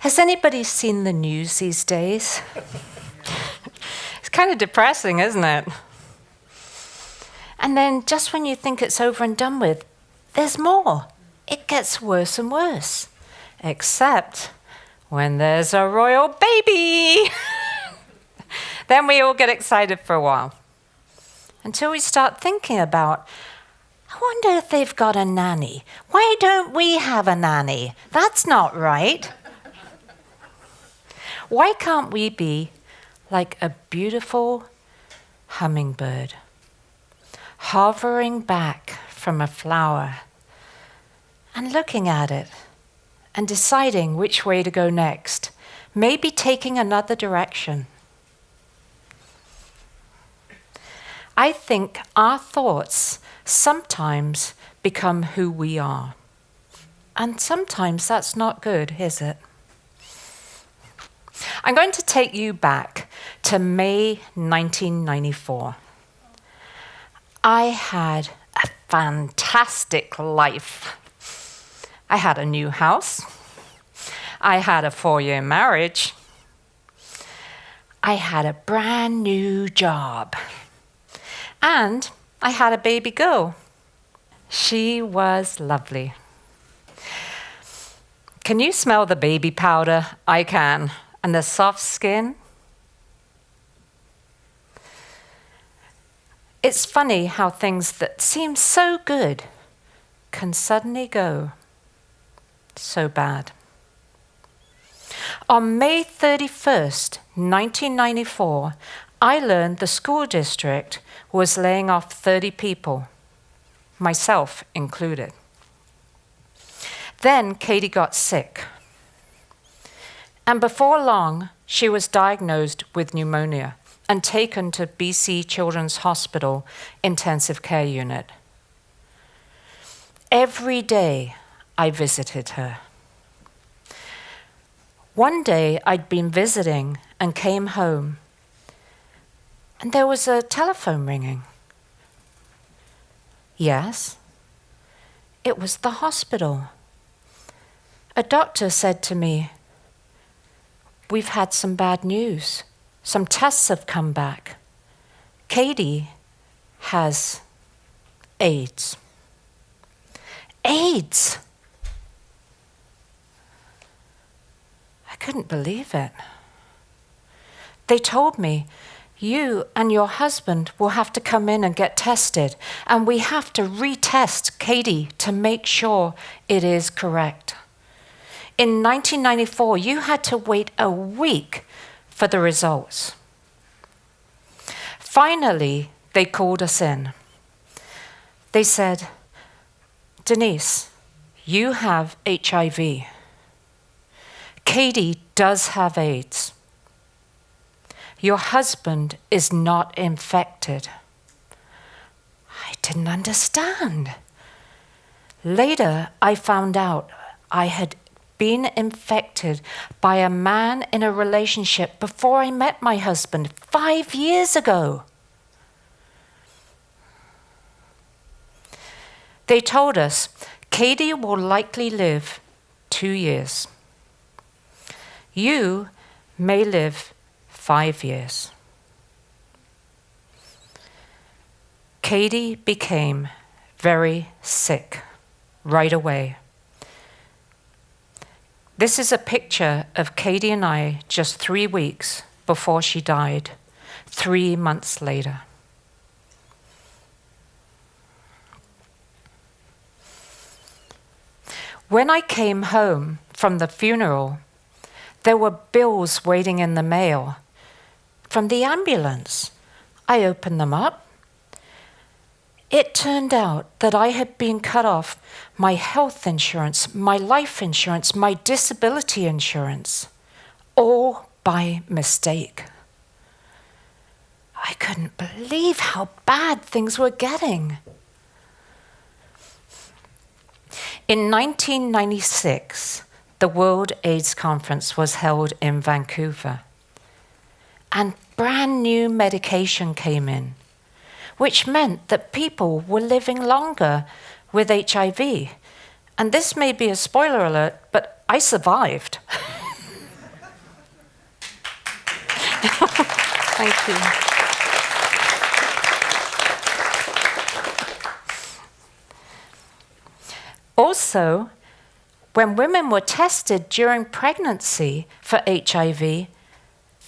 Has anybody seen the news these days? It's kind of depressing, isn't it? And then just when you think it's over and done with, there's more. It gets worse and worse. Except when there's a royal baby. Then we all get excited for a while. Until we start thinking about, I wonder if they've got a nanny. Why don't we have a nanny? That's not right. Why can't we be like a beautiful hummingbird, hovering back from a flower and looking at it and deciding which way to go next, maybe taking another direction? I think our thoughts sometimes become who we are. And sometimes that's not good, is it? I'm going to take you back to May 1994. I had a fantastic life. I had a new house. I had a 4-year marriage. I had a brand new job. And I had a baby girl. She was lovely. Can you smell the baby powder? I can. And the soft skin. It's funny how things that seem so good can suddenly go so bad. On May 31st, 1994, I learned the school district was laying off 30 people, myself included. Then Katie got sick. And before long, she was diagnosed with pneumonia and taken to BC Children's Hospital intensive care unit. Every day I visited her. One day I'd been visiting and came home, and there was a telephone ringing. Yes, it was the hospital. A doctor said to me, "We've had some bad news. Some tests have come back. Katie has AIDS." AIDS! I couldn't believe it. They told me, "You and your husband will have to come in and get tested, and we have to retest Katie to make sure it is correct." In 1994, you had to wait a week for the results. Finally, they called us in. They said, "Denise, you have HIV. Katie does have AIDS. Your husband is not infected." I didn't understand. Later, I found out I had been infected by a man in a relationship before I met my husband 5 years ago. They told us Katie will likely live 2 years. You may live 5 years. Katie became very sick right away. This is a picture of Katie and I just 3 weeks before she died, 3 months later. When I came home from the funeral, there were bills waiting in the mail from the ambulance. I opened them up. It turned out that I had been cut off my health insurance, my life insurance, my disability insurance, all by mistake. I couldn't believe how bad things were getting. In 1996, the World AIDS Conference was held in Vancouver, and brand new medication came in, which meant that people were living longer with HIV. And this may be a spoiler alert, but I survived. Thank you. Also, when women were tested during pregnancy for HIV,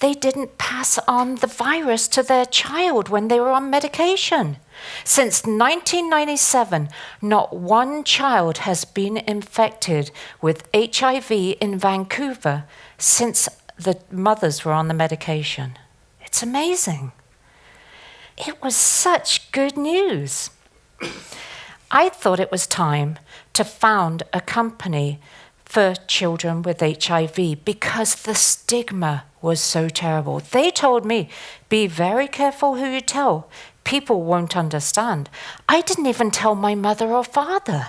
they didn't pass on the virus to their child when they were on medication. Since 1997, not one child has been infected with HIV in Vancouver since the mothers were on the medication. It's amazing. It was such good news. I thought it was time to found a company for children with HIV because the stigma was so terrible. They told me, be very careful who you tell. People won't understand. I didn't even tell my mother or father.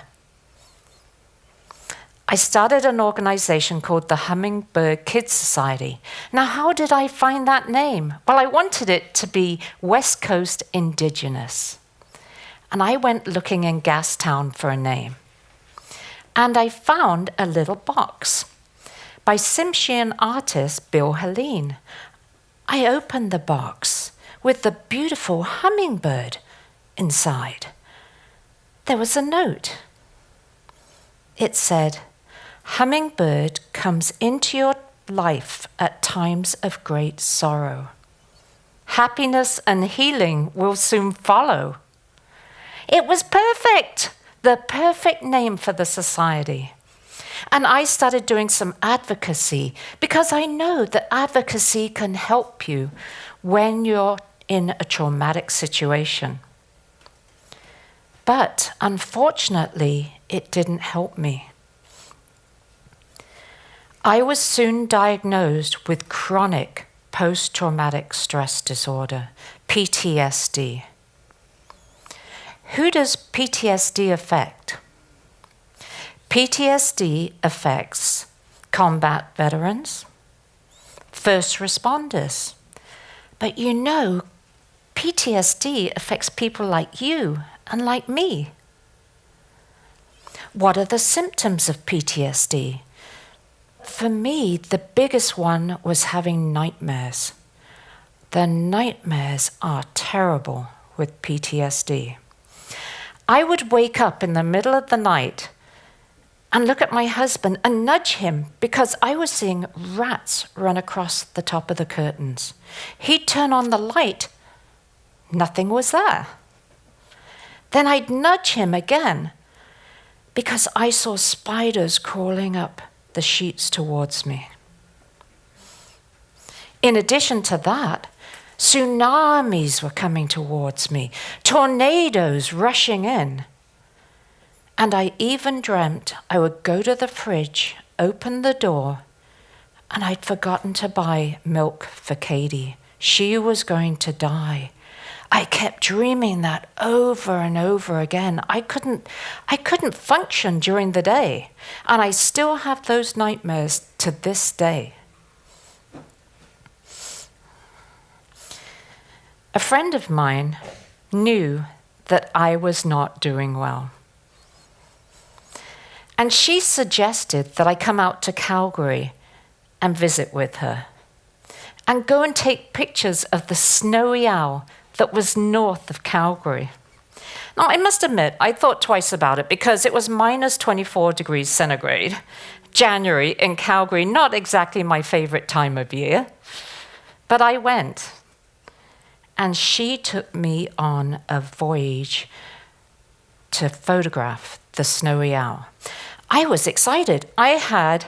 I started an organization called the Hummingbird Kids Society. Now, how did I find that name? Well, I wanted it to be West Coast Indigenous. And I went looking in Gastown for a name. And I found a little box by Tsimshian artist Bill Helene. I opened the box with the beautiful hummingbird inside. There was a note. It said, "Hummingbird comes into your life at times of great sorrow. Happiness and healing will soon follow." It was perfect, the perfect name for the society. And I started doing some advocacy because I know that advocacy can help you when you're in a traumatic situation. But unfortunately, it didn't help me. I was soon diagnosed with chronic post-traumatic stress disorder, PTSD. Who does PTSD affect? PTSD affects combat veterans, first responders. But you know, PTSD affects people like you and like me. What are the symptoms of PTSD? For me, the biggest one was having nightmares. The nightmares are terrible with PTSD. I would wake up in the middle of the night and look at my husband and nudge him because I was seeing rats run across the top of the curtains. He'd turn on the light. Nothing was there. Then I'd nudge him again because I saw spiders crawling up the sheets towards me. In addition to that, tsunamis were coming towards me, tornadoes rushing in. And I even dreamt I would go to the fridge, open the door, and I'd forgotten to buy milk for Katie. She was going to die. I kept dreaming that over and over again. I couldn't function during the day, and I still have those nightmares to this day. A friend of mine knew that I was not doing well. And she suggested that I come out to Calgary and visit with her and go and take pictures of the snowy owl that was north of Calgary. Now, I must admit, I thought twice about it because it was minus 24 degrees centigrade. January in Calgary, not exactly my favorite time of year. But I went. And she took me on a voyage to photograph the snowy owl. I was excited. I had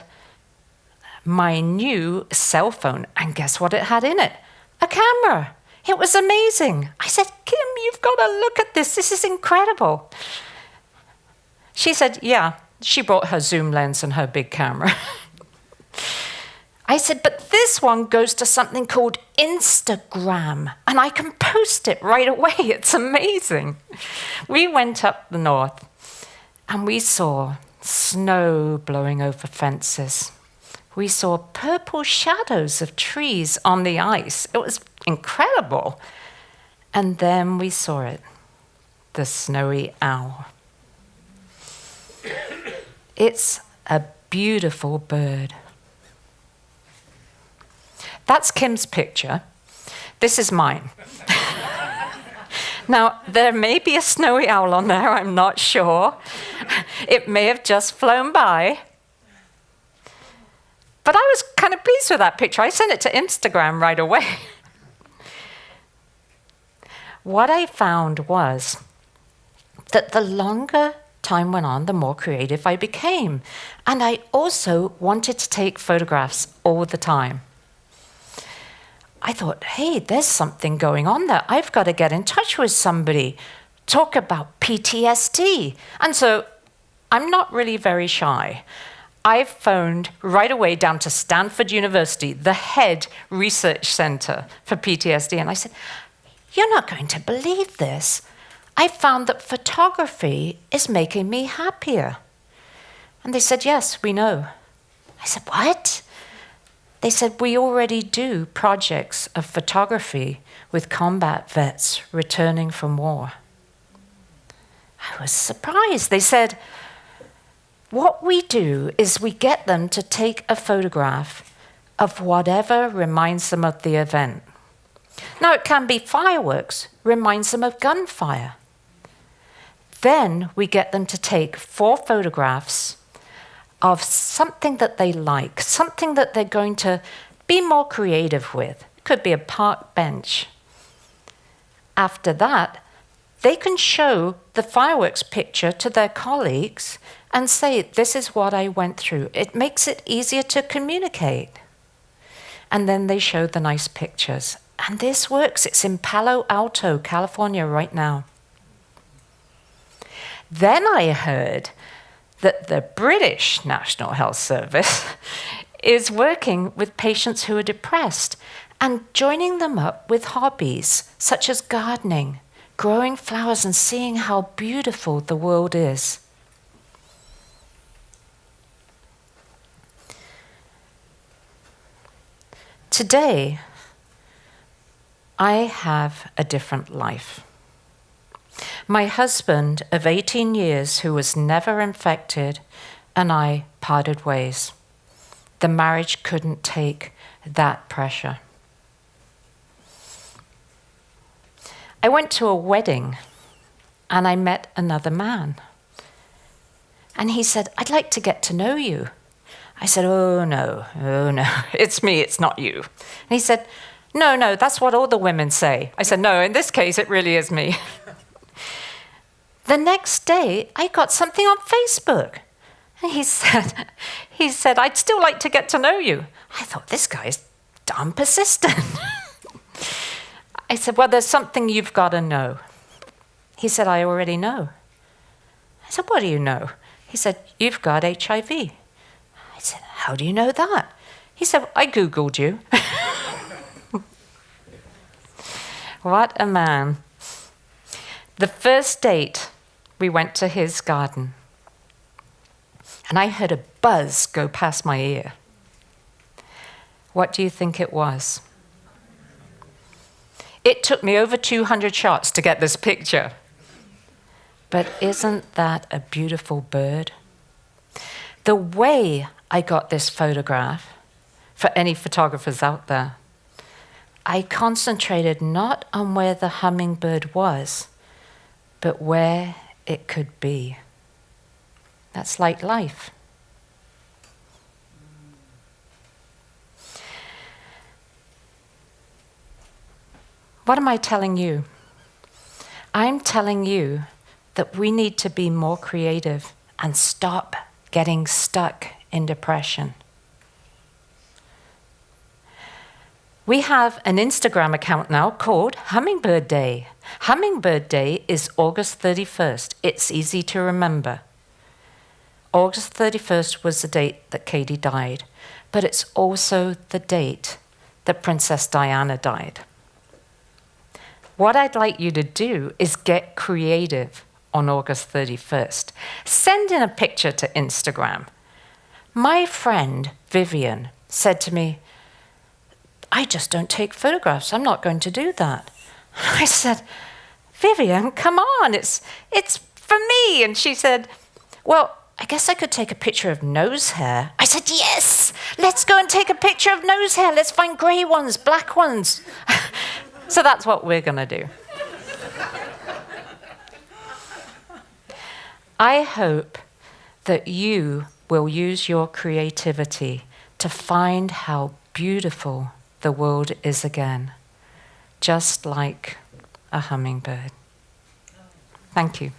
my new cell phone, and guess what it had in it? A camera. It was amazing. I said, "Kim, you've got to look at this. This is incredible." She said, yeah, she brought her zoom lens and her big camera. I said, "But this one goes to something called Instagram, and I can post it right away. It's amazing." We went up the north, and we saw snow blowing over fences. We saw purple shadows of trees on the ice. It was incredible. And then we saw it, the snowy owl. It's a beautiful bird. That's Kim's picture. This is mine. Now, there may be a snowy owl on there, I'm not sure. It may have just flown by. But I was kind of pleased with that picture. I sent it to Instagram right away. What I found was that the longer time went on, the more creative I became. And I also wanted to take photographs all the time. I thought, hey, there's something going on there. I've got to get in touch with somebody, talk about PTSD. And so I'm not really very shy. I phoned right away down to Stanford University, the head research center for PTSD. And I said, you're not going to believe this. I found that photography is making me happier. And they said, yes, we know. I said, what? They said, we already do projects of photography with combat vets returning from war. I was surprised. They said, what we do is we get them to take a photograph of whatever reminds them of the event. Now, it can be fireworks, reminds them of gunfire. Then we get them to take 4 photographs of something that they like, something that they're going to be more creative with. It could be a park bench. After that, they can show the fireworks picture to their colleagues and say, this is what I went through. It makes it easier to communicate. And then they show the nice pictures. And this works. It's in Palo Alto, California right now. Then I heard that the British National Health Service is working with patients who are depressed and joining them up with hobbies such as gardening, growing flowers, and seeing how beautiful the world is. Today, I have a different life. My husband of 18 years, who was never infected, and I parted ways. The marriage couldn't take that pressure. I went to a wedding, and I met another man. And he said, I'd like to get to know you. I said, oh no, it's me, it's not you. And he said, no, that's what all the women say. I said, no, in this case, it really is me. The next day, I got something on Facebook. And he said, I'd still like to get to know you. I thought, this guy's darn persistent. I said, well, there's something you've got to know. He said, I already know. I said, what do you know? He said, you've got HIV. I said, how do you know that? He said, I Googled you. What a man. The first date, we went to his garden. And I heard a buzz go past my ear. What do you think it was? It took me over 200 shots to get this picture. But isn't that a beautiful bird? The way I got this photograph, for any photographers out there, I concentrated not on where the hummingbird was, but where it could be. That's like life. What am I telling you? I'm telling you that we need to be more creative and stop getting stuck in depression. We have an Instagram account now called Hummingbird Day. Hummingbird Day is August 31st. It's easy to remember. August 31st was the date that Katie died, but it's also the date that Princess Diana died. What I'd like you to do is get creative on August 31st. Send in a picture to Instagram. My friend Vivian said to me, I just don't take photographs. I'm not going to do that. I said, Vivian, come on, it's for me. And she said, well, I guess I could take a picture of nose hair. I said, yes, let's go and take a picture of nose hair. Let's find gray ones, black ones. So that's what we're going to do. I hope that you will use your creativity to find how beautiful the world is again, just like a hummingbird. Thank you.